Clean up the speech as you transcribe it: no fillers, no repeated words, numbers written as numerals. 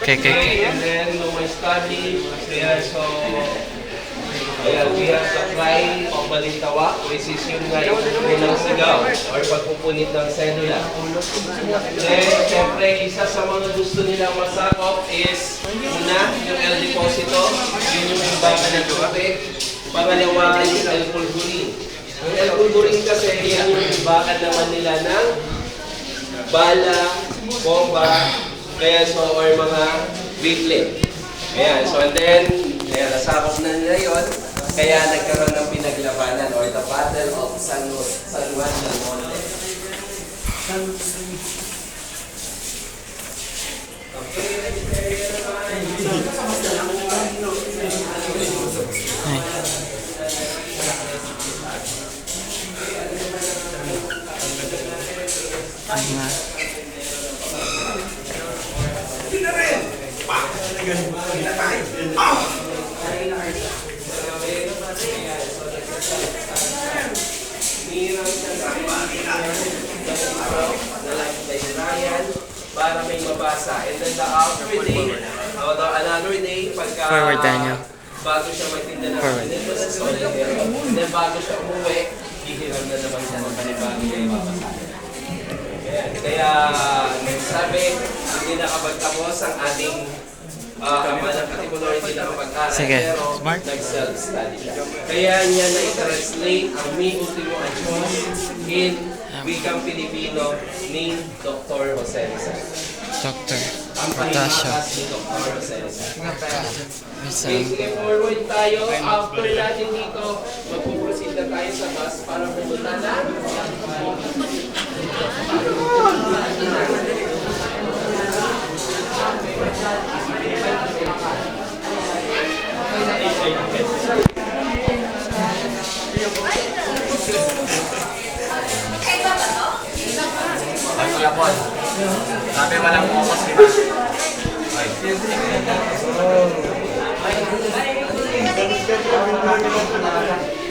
Okay, and then my study. Kaya so, kaya we have the cry of balintawa, which is yung unang sigaw or pagpupunit ng sedula. Then, siyempre, isa sa mga gusto nilang masakop is una, yung El Deposito, yun yung imbakan ng kape. Pangalawa, yung El Pulburin. Ang El Pulburin kasi, yan yung imbakan naman nila ng bala, bomba, kaya so, or mga biglet. Ayan, so and then, kaya nasakop na nila yun, kaya nagkaroon ng pinaglabanan or the Battle of San Juan del Monte. Para may mabasa. And then the after day, another day, pagka bago siya magtinda ng pinito sa solitaire, and then bago siya umuwi, hihiram na naman siya ng panibagong yung mabasa. Kaya nagsabi, hindi nakapagtapos ang ating ama ng Katipunan, hindi nakapag-aral, pero nag-self-study siya. Kaya niya na-translate ang Mi Ultimo Adios in wikang Pilipino ni Dr. Jose Rizal. Dr. Ang Potasio. pangalakas ni Dr. Jose Rizal. Okay, sige, forward tayo. After natin dito, magpuproceed na tayo sa bus para pumunta na. Yapon. Sabi walang focus, di ba? Okay.